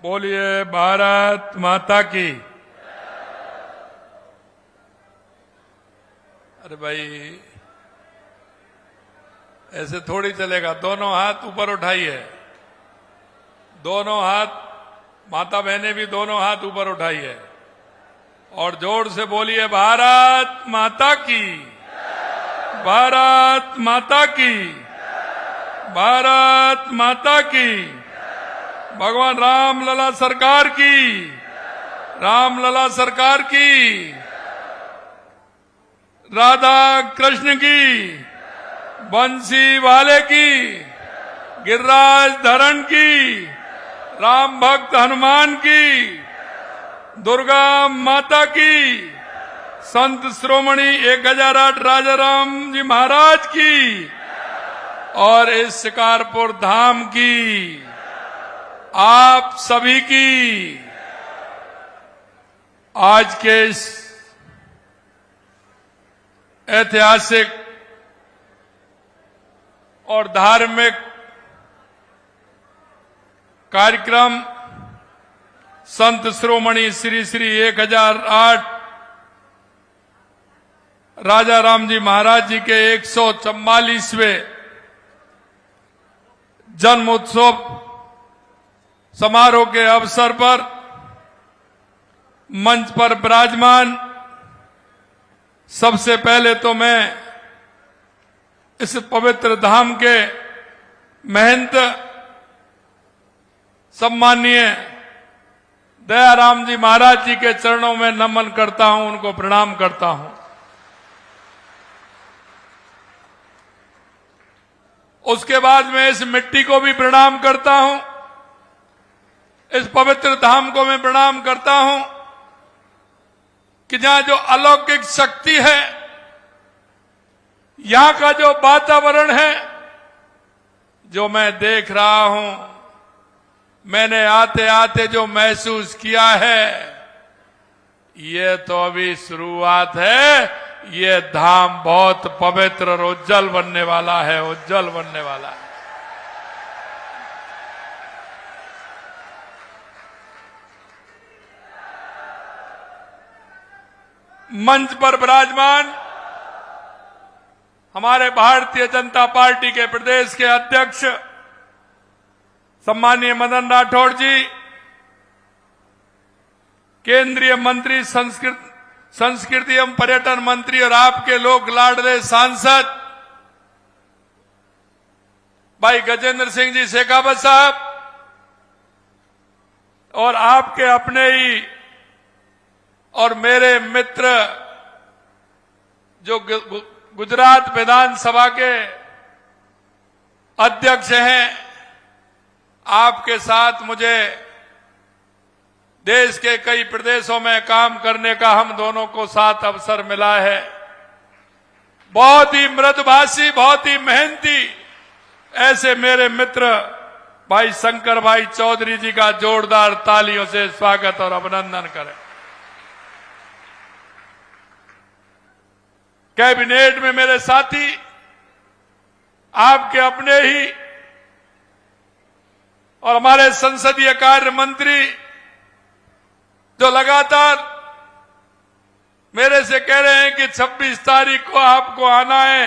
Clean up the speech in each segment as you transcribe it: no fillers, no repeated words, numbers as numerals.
बोलिए भारत माता की। अरे भाई ऐसे थोड़ी चलेगा। दोनों हाथ ऊपर उठाइए, दोनों हाथ, माता बहनें भी दोनों हाथ ऊपर उठाइए और जोर से बोलिए भारत माता की, भारत माता की, भारत माता की। भगवान राम लला सरकार की, राम लला सरकार की, राधा कृष्ण की, बंसी वाले की, गिरिराज धरण की, राम भक्त हनुमान की, दुर्गा माता की, संत श्रोमणी 1008 राजा राम जी महाराज की और इस शिकारपुर धाम की आप सभी की। आज के इस ऐतिहासिक और धार्मिक कार्यक्रम संत श्रोमणी श्री श्री 1008 राजा राम जी महाराज जी के 144वें जन्म उत्सव समारोह के अवसर पर मंच पर विराजमान, सबसे पहले तो मैं इस पवित्र धाम के महंत सम्माननीय दयाराम जी महाराज जी के चरणों में नमन करता हूं, उनको प्रणाम करता हूं। उसके बाद मैं इस मिट्टी को भी प्रणाम करता हूं, इस पवित्र धाम को मैं प्रणाम करता हूं कि जहां जो अलौकिक शक्ति है, यहां का जो वातावरण है, जो मैं देख रहा हूं, मैंने आते आते जो महसूस किया है, ये तो अभी शुरुआत है। ये धाम बहुत पवित्र और उज्जवल बनने वाला है, उज्जवल बनने वाला है। मंच पर विराजमान हमारे भारतीय जनता पार्टी के प्रदेश के अध्यक्ष सम्माननीय मदन राठौड़ जी, केंद्रीय मंत्री संस्कृति एवं पर्यटन मंत्री और आपके लोक लाडले सांसद भाई गजेंद्र सिंह जी शेखावत साहब, और आपके अपने ही और मेरे मित्र जो गुजरात विधानसभा के अध्यक्ष हैं, आपके साथ मुझे देश के कई प्रदेशों में काम करने का हम दोनों को साथ अवसर मिला है। बहुत ही मृदुभाषी, बहुत ही मेहनती ऐसे मेरे मित्र भाई शंकर भाई चौधरी जी का जोरदार तालियों से स्वागत और अभिनंदन करें। कैबिनेट में मेरे साथी, आपके अपने ही और हमारे संसदीय कार्य मंत्री जो लगातार मेरे से कह रहे हैं कि 26 तारीख को आपको आना है,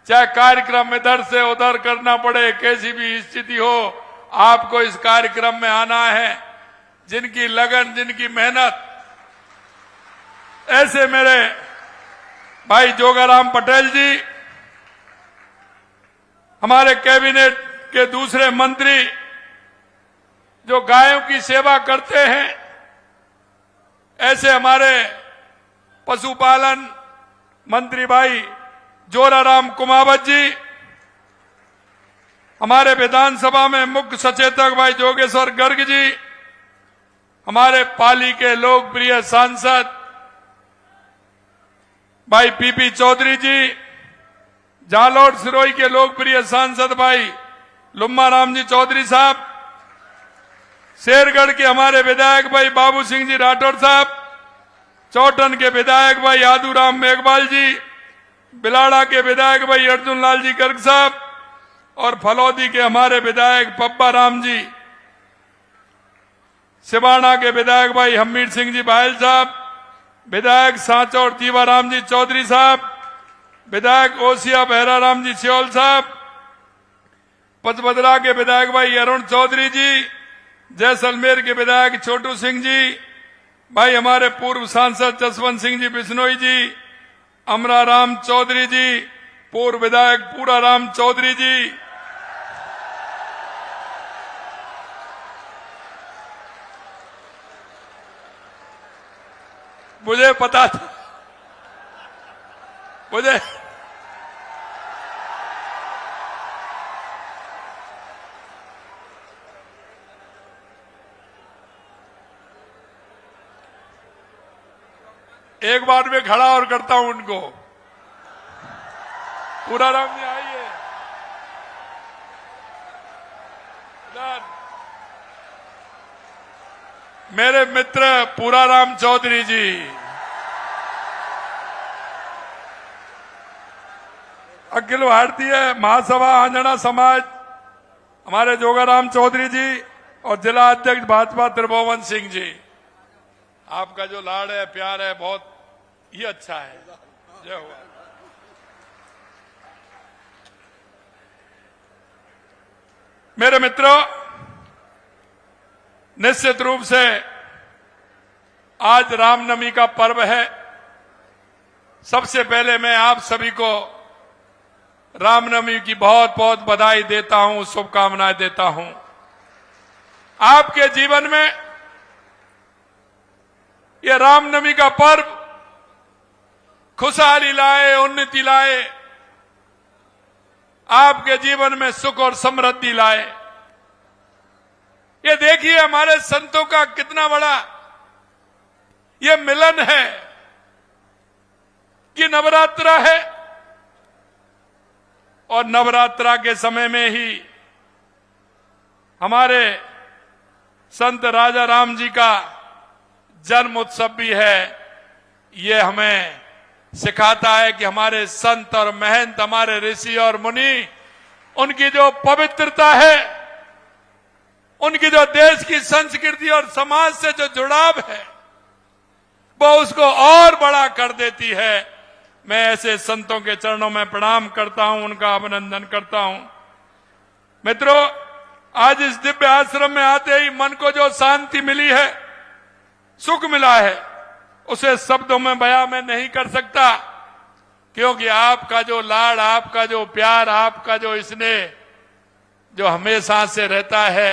चाहे कार्यक्रम इधर से उधर करना पड़े, कैसी भी स्थिति हो, आपको इस कार्यक्रम में आना है। जिनकी लगन, जिनकी मेहनत, ऐसे मेरे भाई जोगाराम पटेल जी, हमारे कैबिनेट के दूसरे मंत्री जो गायों की सेवा करते हैं, ऐसे हमारे पशुपालन मंत्री भाई जोराराम कुमावत जी, हमारे विधानसभा में मुख्य सचेतक भाई जोगेश्वर गर्ग जी, हमारे पाली के लोकप्रिय सांसद भाई पीपी चौधरी जी, जालोर सिरोही के लोकप्रिय सांसद भाई लुम्मा राम जी चौधरी साहब, शेरगढ़ के हमारे विधायक भाई बाबू सिंह जी राठौर साहब, चौटन के विधायक भाई यादूराम मेघवाल जी, बिलाड़ा के विधायक भाई अर्जुन लाल जी गर्ग साहब और फलौदी के हमारे विधायक पब्बा राम जी, सिवाना के विधायक भाई हमीर सिंह जी बायल साहब, विधायक सांचौर जीवाराम जी चौधरी साहब, विधायक ओसिया बहराराम जी सियोल साहब, पचबदरा के विधायक भाई अरुण चौधरी जी, जैसलमेर के विधायक छोटू सिंह जी, भाई हमारे पूर्व सांसद जसवंत सिंह जी बिश्नोई जी, अमराराम चौधरी जी, पूर्व विधायक पूराराम चौधरी जी, मुझे पता था, मुझे एक बार में खड़ा और करता हूं उनको। पूराराम जी आइए इधर। मेरे मित्र पूराराम चौधरी जी, अखिल भारतीय महासभा आंजना समाज हमारे जोगाराम चौधरी जी और जिला अध्यक्ष भाजपा त्रिभुवन सिंह जी, आपका जो लाड़ है प्यार है बहुत ही अच्छा है। जय हो। मेरे मित्रों, निश्चित रूप से आज रामनवमी का पर्व है। सबसे पहले मैं आप सभी को रामनवमी की बहुत बहुत बधाई देता हूं, शुभकामनाएं देता हूं। आपके जीवन में यह रामनवमी का पर्व खुशहाली लाए, उन्नति लाए, आपके जीवन में सुख और समृद्धि लाए। ये देखिए हमारे संतों का कितना बड़ा ये मिलन है कि नवरात्रा है और नवरात्रा के समय में ही हमारे संत राजा राम जी का जन्म उत्सव भी है। ये हमें सिखाता है कि हमारे संत और महंत, हमारे ऋषि और मुनि, उनकी जो पवित्रता है, उनकी जो देश की संस्कृति और समाज से जो जुड़ाव है, वो उसको और बड़ा कर देती है। मैं ऐसे संतों के चरणों में प्रणाम करता हूं, उनका अभिनंदन करता हूं। मित्रों, आज इस दिव्य आश्रम में आते ही मन को जो शांति मिली है, सुख मिला है, उसे शब्दों में बयां मैं नहीं कर सकता, क्योंकि आपका जो लाड़, आपका जो प्यार, आपका जो स्नेह जो हमेशा से रहता है,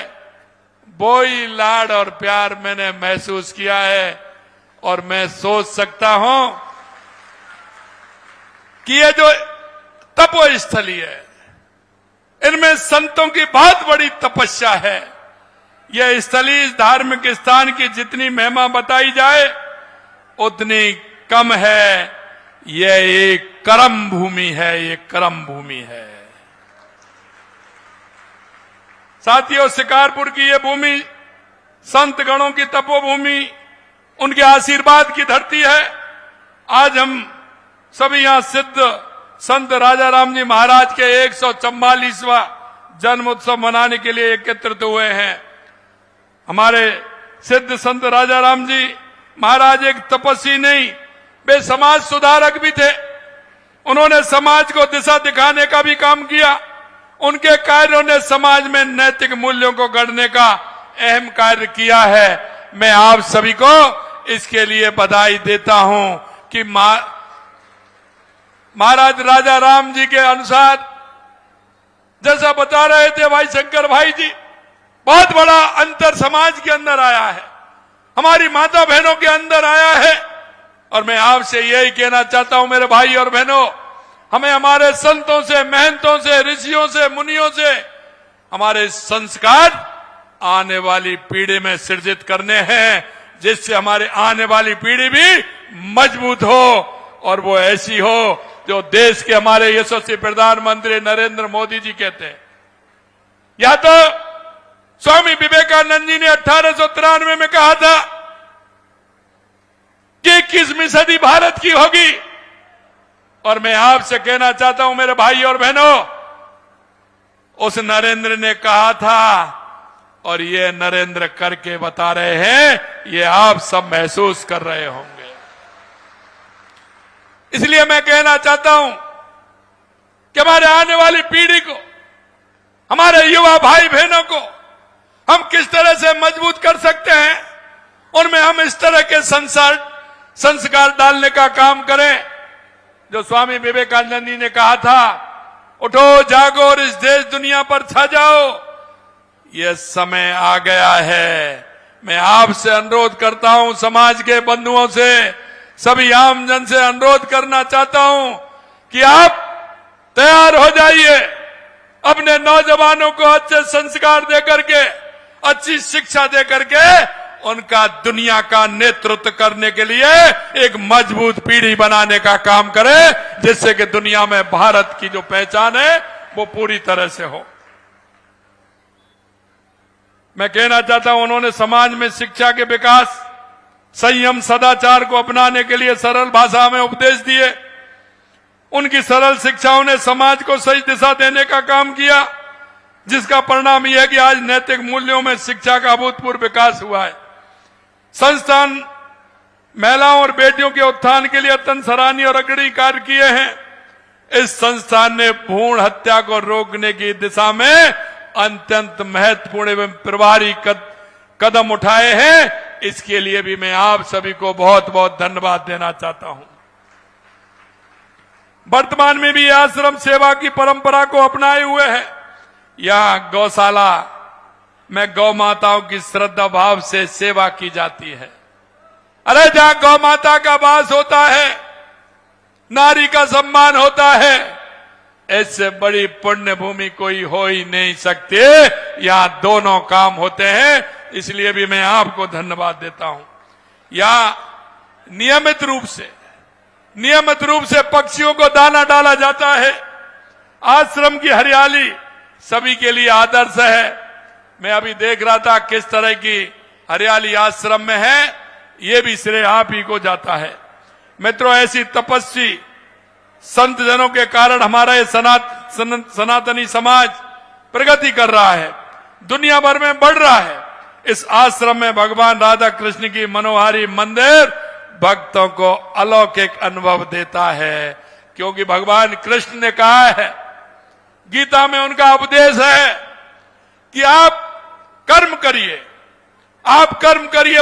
वो ही लाड़ और प्यार मैंने महसूस किया है। और मैं सोच सकता हूं कि ये जो तपोस्थली है, इनमें संतों की बहुत बड़ी तपस्या है। यह स्थली, इस धार्मिक स्थान की जितनी महिमा बताई जाए उतनी कम है। यह एक कर्म भूमि है, ये कर्म भूमि है। साथियों, शिकारपुर की ये भूमि संत गणों की तपोभूमि, उनके आशीर्वाद की धरती है। आज हम सभी यहां सिद्ध संत राजा राम जी महाराज के 144वां जन्म उत्सव मनाने के लिए एकत्रित हुए हैं। हमारे सिद्ध संत राजा राम जी महाराज एक तपस्वी नहीं, वे समाज सुधारक भी थे। उन्होंने समाज को दिशा दिखाने का भी काम किया। उनके कार्यों ने समाज में नैतिक मूल्यों को गढ़ने का अहम कार्य किया है। मैं आप सभी को इसके लिए बधाई देता हूं कि महाराज राजा राम जी के अनुसार, जैसा बता रहे थे भाई शंकर भाई जी, बहुत बड़ा अंतर समाज के अंदर आया है, हमारी माता बहनों के अंदर आया है। और मैं आपसे यही कहना चाहता हूं मेरे भाई और बहनों, हमें हमारे संतों से, महंतों से, ऋषियों से, मुनियों से हमारे संस्कार आने वाली पीढ़ी में सृजित करने हैं, जिससे हमारे आने वाली पीढ़ी भी मजबूत हो और वो ऐसी हो जो देश के हमारे यशस्वी प्रधानमंत्री नरेंद्र मोदी जी कहते हैं। या तो स्वामी विवेकानंद जी ने 1893 में कहा था कि 21वीं सदी भारत की होगी, और मैं आपसे कहना चाहता हूं मेरे भाई और बहनों, उस नरेंद्र ने कहा था और ये नरेंद्र करके बता रहे हैं, ये आप सब महसूस कर रहे होंगे। इसलिए मैं कहना चाहता हूं कि हमारे आने वाली पीढ़ी को, हमारे युवा भाई बहनों को हम किस तरह से मजबूत कर सकते हैं, उनमें हम इस तरह के संस्कार डालने का काम करें। जो स्वामी विवेकानंद जी ने कहा था, उठो जागो और इस देश दुनिया पर छा जाओ, यह समय आ गया है। मैं आपसे अनुरोध करता हूं, समाज के बंधुओं से, सभी आम जन से अनुरोध करना चाहता हूं कि आप तैयार हो जाइए, अपने नौजवानों को अच्छे संस्कार देकर के, अच्छी शिक्षा देकर के उनका दुनिया का नेतृत्व करने के लिए एक मजबूत पीढ़ी बनाने का काम करें, जिससे कि दुनिया में भारत की जो पहचान है वो पूरी तरह से हो। मैं कहना चाहता हूं, उन्होंने समाज में शिक्षा के विकास, संयम, सदाचार को अपनाने के लिए सरल भाषा में उपदेश दिए। उनकी सरल शिक्षाओं ने समाज को सही दिशा देने का काम किया, जिसका परिणाम यह है कि आज नैतिक मूल्यों में शिक्षा का अभूतपूर्व विकास हुआ है। संस्थान महिलाओं और बेटियों के उत्थान के लिए अत्यंत सराहनीय और अग्रणी कार्य किए हैं। इस संस्थान ने भ्रूण हत्या को रोकने की दिशा में अत्यंत महत्वपूर्ण एवं प्रभावी कदम उठाए हैं। इसके लिए भी मैं आप सभी को बहुत बहुत धन्यवाद देना चाहता हूं। वर्तमान में भी आश्रम सेवा की परंपरा को अपनाए हुए है। यहां गौशाला में गौ माताओं की श्रद्धा भाव से सेवा की जाती है। अरे जहां गौ माता का वास होता है, नारी का सम्मान होता है, ऐसे बड़ी पुण्य भूमि कोई हो ही नहीं सकती। यहां दोनों काम होते हैं, इसलिए भी मैं आपको धन्यवाद देता हूं। यहां नियमित रूप से पक्षियों को दाना डाला जाता है। आश्रम की हरियाली सभी के लिए आदर्श है। मैं अभी देख रहा था किस तरह की हरियाली आश्रम में है, ये भी श्रेय आप ही को जाता है। मित्रों, ऐसी तपस्वी संत जनों के कारण हमारा ये सनातनी समाज प्रगति कर रहा है, दुनिया भर में बढ़ रहा है। इस आश्रम में भगवान राधा कृष्ण की मनोहारी मंदिर भक्तों को अलौकिक अनुभव देता है, क्योंकि भगवान कृष्ण ने कहा है, गीता में उनका उपदेश है कि आप कर्म करिए,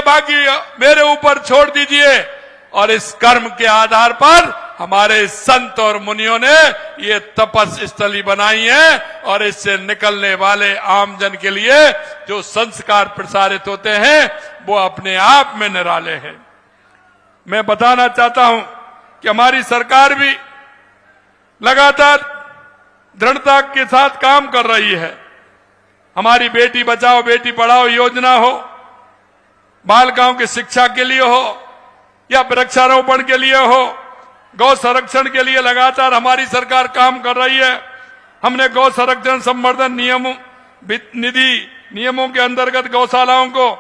बाकी मेरे ऊपर छोड़ दीजिए। और इस कर्म के आधार पर हमारे संत और मुनियों ने ये तपस्या स्थली बनाई है, और इससे निकलने वाले आमजन के लिए जो संस्कार प्रसारित होते हैं वो अपने आप में निराले हैं। मैं बताना चाहता हूं कि हमारी सरकार भी लगातार दृढ़ता के साथ काम कर रही है। हमारी बेटी बचाओ बेटी पढ़ाओ योजना हो, बालिकाओं की शिक्षा के लिए हो या वृक्षारोपण के लिए हो, गौ संरक्षण के लिए लगातार हमारी सरकार काम कर रही है। हमने गौ संरक्षण संवर्धन नियमों के अंतर्गत गौशालाओं को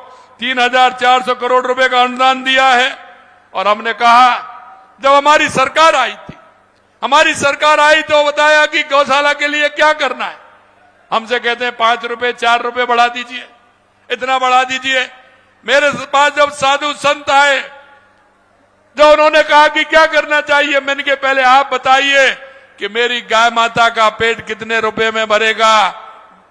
3,400 करोड़ रुपए का अनुदान दिया है। और हमने कहा, जब हमारी सरकार आई तो बताया कि गौशाला के लिए क्या करना है। हमसे कहते हैं 5 रुपए 4 रुपए बढ़ा दीजिए, इतना बढ़ा दीजिए। मेरे पास जब साधु संत आए, जो उन्होंने कहा कि क्या करना चाहिए, मैंने कहा पहले आप बताइए कि मेरी गाय माता का पेट कितने रुपए में भरेगा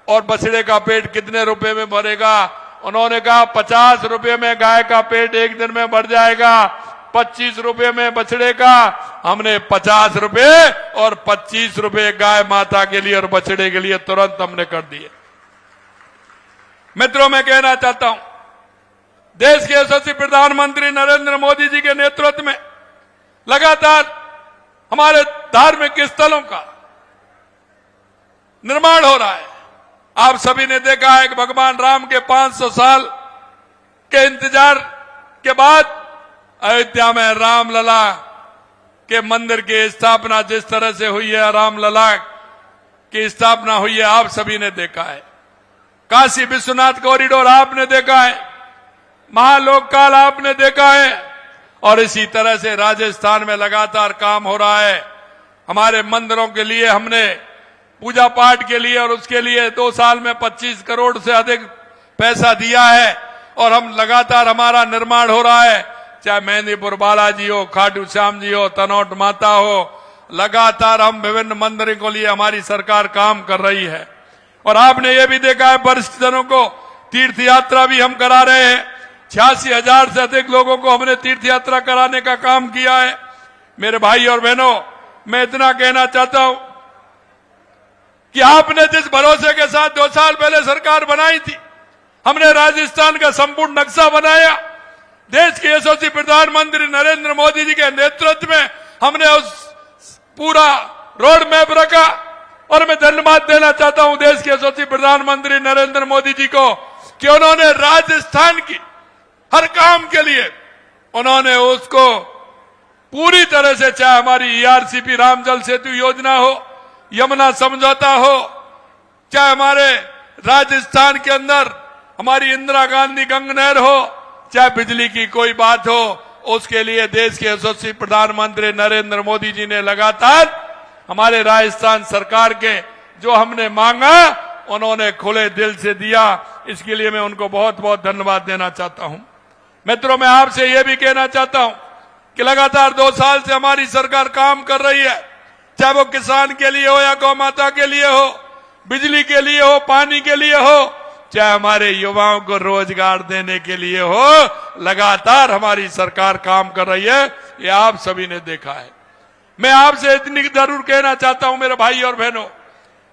और बछड़े का पेट कितने रुपए में भरेगा। उन्होंने कहा 50 रुपए में गाय का पेट एक दिन में भर जाएगा, 25 रुपए में बछड़े का। हमने 50 रुपए और 25 रुपए गाय माता के लिए और बछड़े के लिए तुरंत हमने कर दिए। मित्रों, मैं कहना चाहता हूं, देश के यशस्वी प्रधानमंत्री नरेंद्र मोदी जी के नेतृत्व में लगातार हमारे धार्मिक स्थलों का निर्माण हो रहा है। आप सभी ने देखा है कि भगवान राम के 500 साल के इंतजार के बाद अयोध्या में रामलला के मंदिर की स्थापना जिस तरह से हुई है, रामलला की स्थापना हुई है, आप सभी ने देखा है। काशी विश्वनाथ कॉरिडोर आपने देखा है, महालोकपाल आपने देखा है, और इसी तरह से राजस्थान में लगातार काम हो रहा है। हमारे मंदिरों के लिए हमने पूजा पाठ के लिए और उसके लिए 2 साल में 25 करोड़ से अधिक पैसा दिया है और हम लगातार हमारा निर्माण हो रहा है, चाहे मेहंदीपुर बालाजी हो, खाटू श्याम जी हो, तनोट माता हो, लगातार हम विभिन्न मंदिरों के लिए हमारी सरकार काम कर रही है। और आपने ये भी देखा है, वरिष्ठ जनों को तीर्थ यात्रा भी हम करा रहे हैं। 86,000 से अधिक लोगों को हमने तीर्थ यात्रा कराने का काम किया है। मेरे भाई और बहनों, मैं इतना कहना चाहता हूं कि आपने जिस भरोसे के साथ 2 साल पहले सरकार बनाई थी, हमने राजस्थान का संपूर्ण नक्शा बनाया। देश के यशस्वी प्रधानमंत्री नरेंद्र मोदी जी के नेतृत्व में हमने उस पूरा रोड मैप रखा। और मैं धन्यवाद देना चाहता हूं देश के यशस्वी प्रधानमंत्री नरेंद्र मोदी जी को कि उन्होंने राजस्थान की हर काम के लिए उन्होंने उसको पूरी तरह से, चाहे हमारी ईआरसीपी राम जल सेतु योजना हो, यमुना समझौता हो, चाहे हमारे राजस्थान के अंदर हमारी इंदिरा गांधी गंग नहर हो, चाहे बिजली की कोई बात हो, उसके लिए देश के यशस्वी प्रधानमंत्री नरेंद्र मोदी जी ने लगातार हमारे राजस्थान सरकार के जो हमने मांगा उन्होंने खुले दिल से दिया। इसके लिए मैं उनको बहुत बहुत धन्यवाद देना चाहता हूं। मित्रों, मैं आपसे यह भी कहना चाहता हूं कि लगातार 2 साल से हमारी सरकार काम कर रही है, चाहे वो किसान के लिए हो या गौ माता के लिए हो, बिजली के लिए हो, पानी के लिए हो, चाहे हमारे युवाओं को रोजगार देने के लिए हो, लगातार हमारी सरकार काम कर रही है। ये आप सभी ने देखा है। मैं आपसे इतनी जरूर कहना चाहता हूं मेरे भाई और बहनों,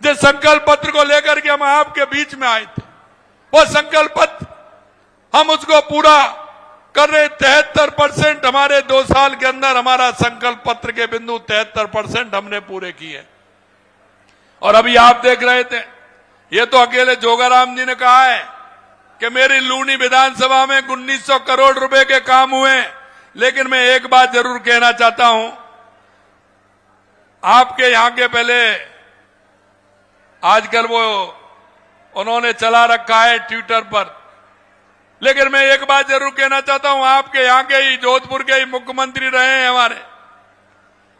जिस संकल्प पत्र को लेकर के हम आपके बीच में आए थे, वो संकल्प पत्र हम उसको पूरा कर रहे। 73% हमारे 2 साल के अंदर हमारा संकल्प पत्र के बिंदु 73% हमने पूरे किए। और अभी आप देख रहे थे, ये तो अकेले जोगाराम जी ने कहा है कि मेरी लूनी विधानसभा में 1900 करोड़ रुपए के काम हुए। लेकिन मैं एक बात जरूर कहना चाहता हूं, आपके यहां के पहले आजकल वो उन्होंने चला रखा है ट्विटर पर, लेकिन मैं एक बात जरूर कहना चाहता हूं, आपके यहां के ही जोधपुर के ही मुख्यमंत्री रहे हैं हमारे।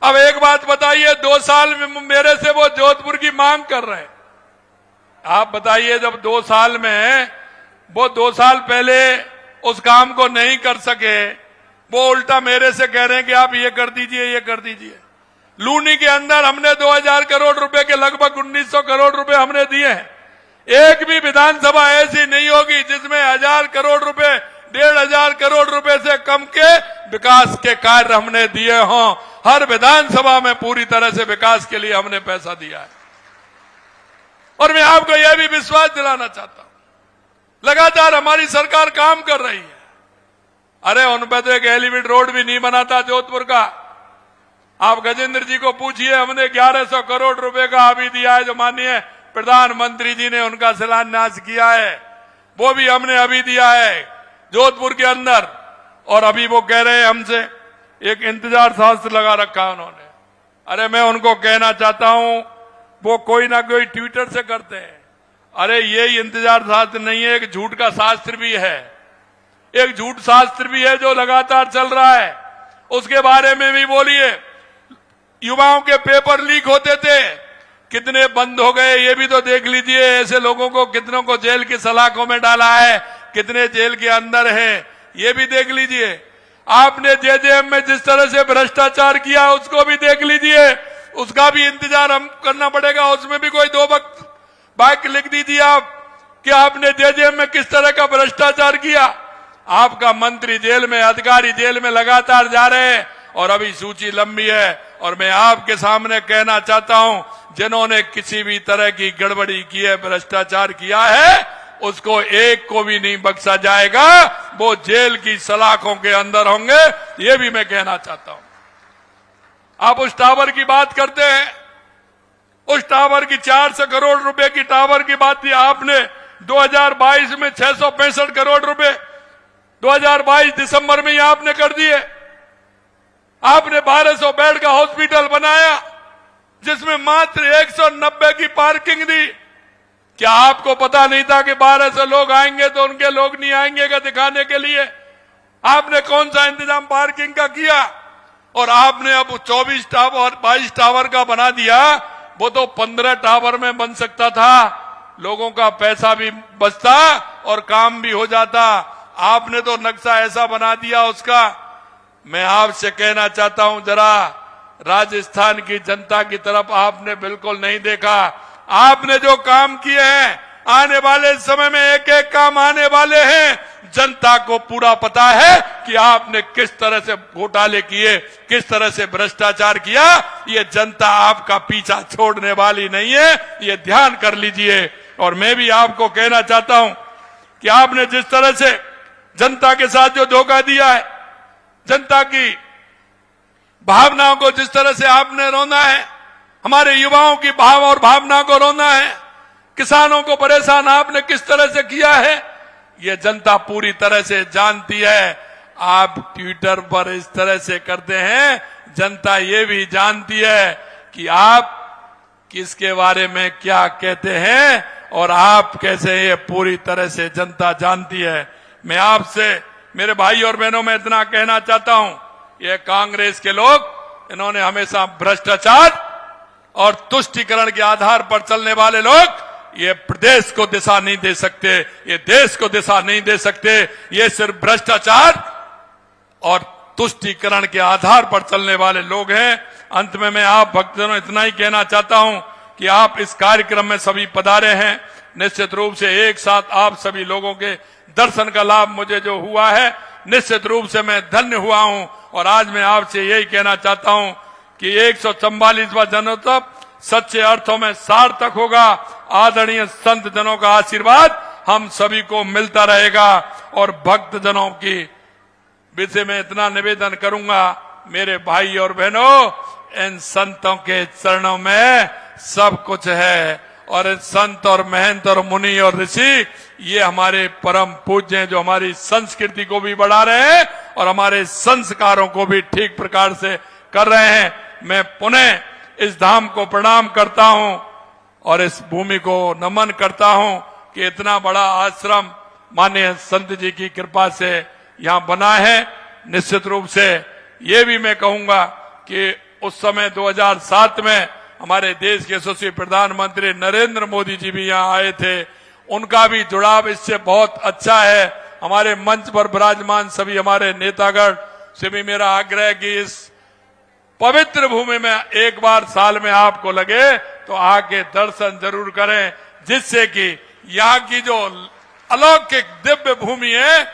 अब एक बात बताइए, 2 साल में मेरे से वो जोधपुर की मांग कर रहे हैं। आप बताइए, जब 2 साल में वो 2 साल पहले उस काम को नहीं कर सके, वो उल्टा मेरे से कह रहे हैं कि आप ये कर दीजिए, ये कर दीजिए। लूनी के अंदर हमने 2000 करोड़ रुपए के लगभग 1900 करोड़ रुपए हमने दिए हैं। एक भी विधानसभा ऐसी नहीं होगी जिसमें 1000 करोड़ रुपए, 1500 करोड़ रुपए से कम के विकास के कार्य हमने दिए हों। हर विधानसभा में पूरी तरह से विकास के लिए हमने पैसा दिया है। और मैं आपको यह भी विश्वास दिलाना चाहता हूं, लगातार हमारी सरकार काम कर रही है। अरे उन पर तो एक एलिवेटेड रोड भी नहीं बना था जोधपुर का। आप गजेंद्र जी को पूछिए, हमने 1100 करोड़ रुपए का अभी दिया है, जो माननीय प्रधानमंत्री जी ने उनका शिलान्यास किया है, वो भी हमने अभी दिया है जोधपुर के अंदर। और अभी वो कह रहे हैं हमसे, एक इंतजार शास्त्र लगा रखा है उन्होंने। अरे मैं उनको कहना चाहता हूं, वो कोई ना कोई ट्विटर से करते हैं। अरे ये इंतजार शास्त्र नहीं है, एक झूठ का शास्त्र भी है। एक झूठ शास्त्र भी है जो लगातार चल रहा है, उसके बारे में भी बोलिए। युवाओं के पेपर लीक होते थे, कितने बंद हो गए ये भी तो देख लीजिए। ऐसे लोगों को कितनों को जेल की सलाखों में डाला है, कितने जेल के अंदर हैं, ये भी देख लीजिए। आपने जेजेएम में जिस तरह से भ्रष्टाचार किया उसको भी देख लीजिए, उसका भी इंतजार हम करना पड़ेगा। उसमें भी कोई 2 वक्त बाइक लिख दीजिए आप कि आपने जेजेएम में किस तरह का भ्रष्टाचार किया। आपका मंत्री जेल में, अधिकारी जेल में लगातार जा रहे हैं और अभी सूची लंबी है। और मैं आपके सामने कहना चाहता हूं, जिन्होंने किसी भी तरह की गड़बड़ी की है, भ्रष्टाचार किया है, उसको एक को भी नहीं बख्शा जाएगा। वो जेल की सलाखों के अंदर होंगे, ये भी मैं कहना चाहता हूं। आप उस टावर की बात करते हैं, उस टावर की 400 करोड़ रुपए की टावर की बात थी। आपने 2022 में 665 करोड़ रुपए 2022 दिसंबर में ही आपने कर दिए। आपने 1200 बेड का हॉस्पिटल बनाया, जिसमें मात्र 190 की पार्किंग दी। क्या आपको पता नहीं था कि 1200 लोग आएंगे तो उनके लोग नहीं आएंगे क्या दिखाने के लिए? आपने कौन सा इंतजाम पार्किंग का किया? और आपने अब 24 टावर 22 टावर का बना दिया। वो तो 15 टावर में बन सकता था, लोगों का पैसा भी बचता और काम भी हो जाता। आपने तो नक्शा ऐसा बना दिया उसका। मैं आपसे कहना चाहता हूं, जरा राजस्थान की जनता की तरफ आपने बिल्कुल नहीं देखा। आपने जो काम किए हैं, आने वाले समय में एक एक काम आने वाले हैं। जनता को पूरा पता है कि आपने किस तरह से घोटाले किए, किस तरह से भ्रष्टाचार किया। ये जनता आपका पीछा छोड़ने वाली नहीं है, ये ध्यान कर लीजिए। और मैं भी आपको कहना चाहता हूं कि आपने जिस तरह से जनता के साथ जो धोखा दिया है, जनता की भावनाओं को जिस तरह से आपने रोना है, हमारे युवाओं की भाव और भावना को रोना है, किसानों को परेशान आपने किस तरह से किया है, ये जनता पूरी तरह से जानती है। आप ट्विटर पर इस तरह से करते हैं, जनता ये भी जानती है कि आप किसके बारे में क्या कहते हैं और आप कैसे, ये पूरी तरह से जनता जानती है। मैं आपसे मेरे भाई और बहनों में इतना कहना चाहता हूं, ये कांग्रेस के लोग, इन्होंने हमेशा भ्रष्टाचार और तुष्टीकरण के आधार पर चलने वाले लोग ये प्रदेश को दिशा नहीं दे सकते, ये देश को दिशा नहीं दे सकते। ये सिर्फ भ्रष्टाचार और तुष्टीकरण के आधार पर चलने वाले लोग हैं। अंत में मैं आप भक्तजनों इतना ही कहना चाहता हूं कि आप इस कार्यक्रम में सभी पधारे हैं। निश्चित रूप से एक साथ आप सभी लोगों के दर्शन का लाभ मुझे जो हुआ है, निश्चित रूप से मैं धन्य हुआ हूं। और आज मैं आपसे यही कहना चाहता हूं कि 144वां जन्मोत्सव सच्चे अर्थों में सार्थक होगा। आदरणीय संत जनों का आशीर्वाद हम सभी को मिलता रहेगा। और भक्त जनों की विषय में इतना निवेदन करूंगा, मेरे भाई और बहनों, इन संतों के चरणों में सब कुछ है। और इन संत और महंत और मुनि और ऋषि, ये हमारे परम पूज्य हैं, जो हमारी संस्कृति को भी बढ़ा रहे हैं और हमारे संस्कारों को भी ठीक प्रकार से कर रहे हैं। मैं पुनः इस धाम को प्रणाम करता हूं और इस भूमि को नमन करता हूं कि इतना बड़ा आश्रम माननीय संत जी की कृपा से यहां बना है। निश्चित रूप से ये भी मैं कहूंगा कि उस समय 2007 में हमारे देश के यशस्वी प्रधानमंत्री नरेंद्र मोदी जी भी यहां आए थे, उनका भी जुड़ाव इससे बहुत अच्छा है। हमारे मंच पर विराजमान सभी हमारे नेतागण से भी मेरा आग्रह है कि इस पवित्र भूमि में एक बार साल में आपको लगे तो आके दर्शन जरूर करें, जिससे कि यहाँ की जो अलौकिक दिव्य भूमि है,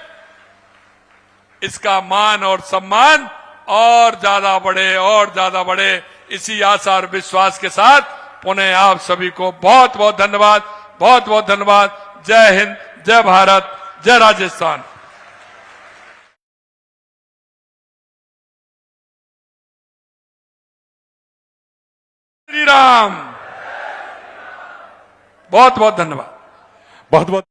इसका मान और सम्मान और ज्यादा बढ़े और ज्यादा बढ़े। इसी आशा और विश्वास के साथ पुनः आप सभी को बहुत बहुत धन्यवाद, बहुत बहुत धन्यवाद। जय हिंद, जय भारत, जय राजस्थान। श्री राम। बहुत बहुत धन्यवाद। बहुत बहुत